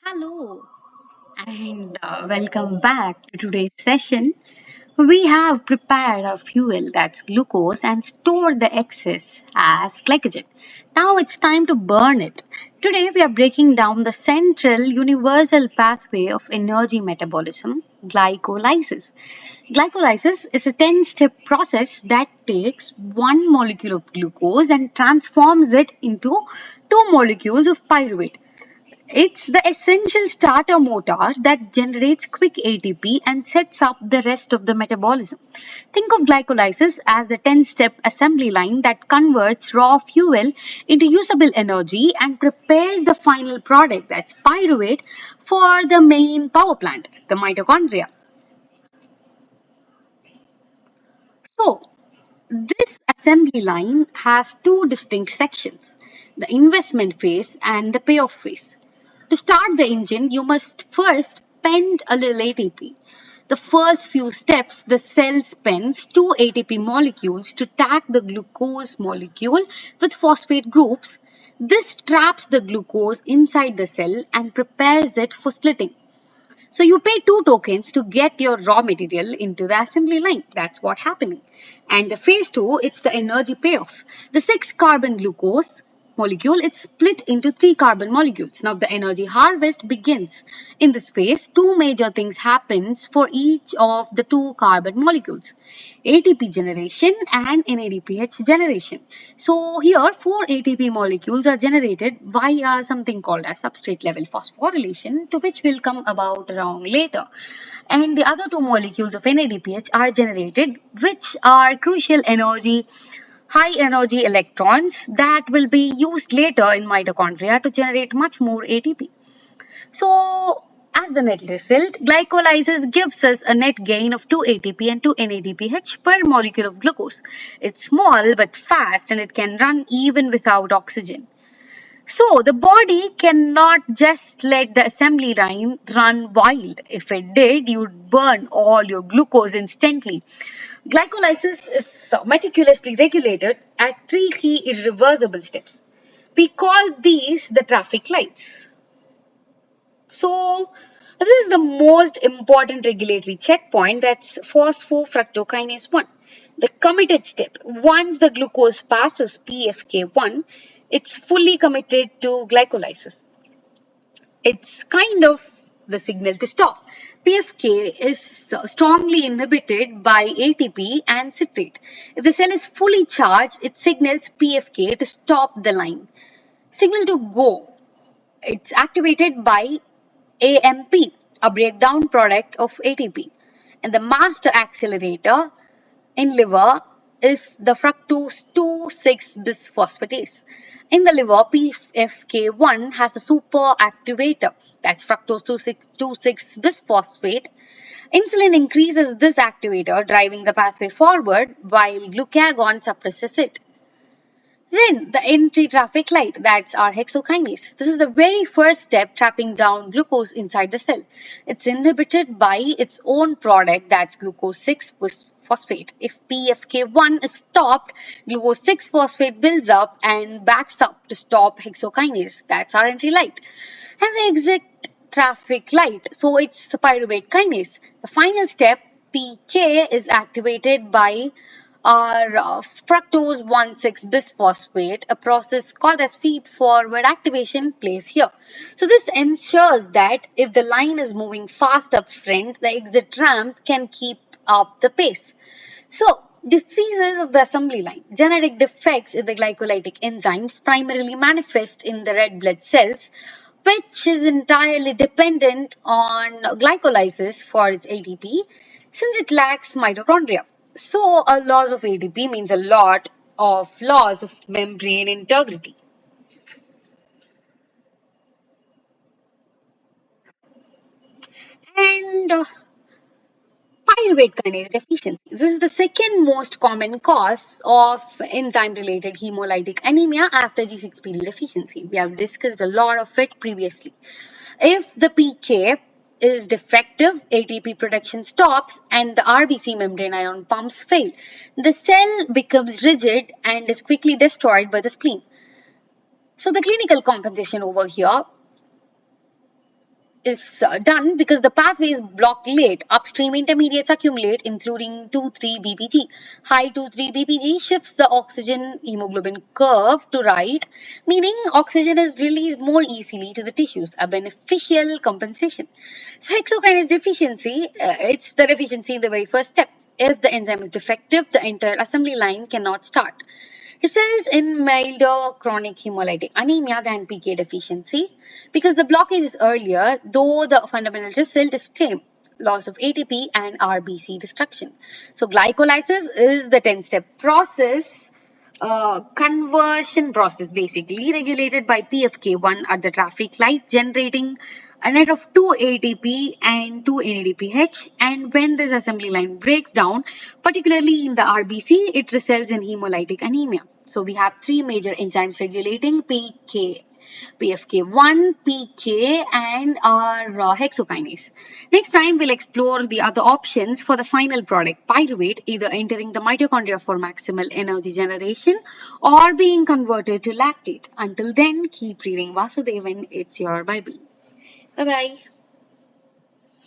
Hello and welcome back to today's session. We have prepared our fuel, that's glucose, and stored the excess as glycogen. Now it's time to burn it. Today we are breaking down the central universal pathway of energy metabolism, glycolysis. Glycolysis is a 10-step process that takes one molecule of glucose and transforms it into two molecules of pyruvate. It's the essential starter motor that generates quick ATP and sets up the rest of the metabolism. Think of glycolysis as the 10-step assembly line that converts raw fuel into usable energy and prepares the final product, that's pyruvate, for the main power plant, the mitochondria. So, this assembly line has two distinct sections, the investment phase and the payoff phase. To start the engine, you must first spend a little ATP. The first few steps, the cell spends two ATP molecules to tag the glucose molecule with phosphate groups. This traps the glucose inside the cell and prepares it for splitting. So you pay two tokens to get your raw material into the assembly line. That's what's happening. And the phase two, it's the energy payoff. The six carbon glucose molecule, it's split into three carbon molecules. Now the energy harvest begins. In this phase, two major things happens for each of the two carbon molecules. ATP generation and NADPH generation. So here four ATP molecules are generated via something called as substrate level phosphorylation, to which we'll come about around later. And the other two molecules of NADPH are generated, which are crucial energy high energy electrons that will be used later in mitochondria to generate much more ATP. So, as the net result, glycolysis gives us a net gain of 2 ATP and 2 NADPH per molecule of glucose. It's small but fast and it can run even without oxygen. So, the body cannot just let the assembly line run wild. If it did, you'd burn all your glucose instantly. Glycolysis is meticulously regulated at three key irreversible steps. We call these the traffic lights. So, this is the most important regulatory checkpoint, that's phosphofructokinase 1. The committed step. Once the glucose passes PFK1, it's fully committed to glycolysis. It's kind of the signal to stop. PFK is strongly inhibited by ATP and citrate. If the cell is fully charged, it signals PFK to stop the line. Signal to go. It's activated by AMP, a breakdown product of ATP. And the master accelerator in liver is the fructose 2,6-bisphosphatase. In the liver, PFK1 has a super activator, that's fructose 2,6-bisphosphate. Insulin increases this activator, driving the pathway forward, while glucagon suppresses it. Then the entry traffic light, that's our hexokinase. This is the very first step trapping down glucose inside the cell. It's inhibited by its own product, that's glucose 6 phosphate. If PFK1 is stopped, glucose 6 phosphate builds up and backs up to stop hexokinase. That's our entry light. And the exit traffic light, so it's the pyruvate kinase. The final step, PK, is activated by our fructose 1,6-bisphosphate, a process called as feed-forward activation plays here. So this ensures that if the line is moving fast up front, the exit ramp can keep up the pace. So diseases of the assembly line. Genetic defects in the glycolytic enzymes primarily manifest in the red blood cells, which is entirely dependent on glycolysis for its ATP since it lacks mitochondria. So, a loss of ATP means a lot of loss of membrane integrity. And pyruvate kinase deficiency. This is the second most common cause of enzyme-related hemolytic anemia after G6PD deficiency. We have discussed a lot of it previously. If the PK is defective, ATP production stops and the RBC membrane ion pumps fail. The cell becomes rigid and is quickly destroyed by the spleen. So the clinical compensation over here, is done because the pathway is blocked late. Upstream intermediates accumulate, including 2,3-BPG. High 2,3-BPG shifts the oxygen hemoglobin curve to right, meaning oxygen is released more easily to the tissues, a beneficial compensation. So hexokinase deficiency, it's the deficiency in the very first step. If the enzyme is defective, the entire assembly line cannot start. Results in milder chronic hemolytic anemia than PK deficiency because the blockage is earlier, though the fundamental result is same, loss of ATP and RBC destruction. So glycolysis is the 10-step process, conversion process basically regulated by PFK1 at the traffic light, generating a net of 2 ATP and 2 NADPH. And when this assembly line breaks down, particularly in the RBC, it results in hemolytic anemia. So we have three major enzymes regulating PFK1, PK, and our hexokinase. Next time, we'll explore the other options for the final product, pyruvate, either entering the mitochondria for maximal energy generation or being converted to lactate. Until then, keep reading Vasudevan. It's your Bible. Bye bye.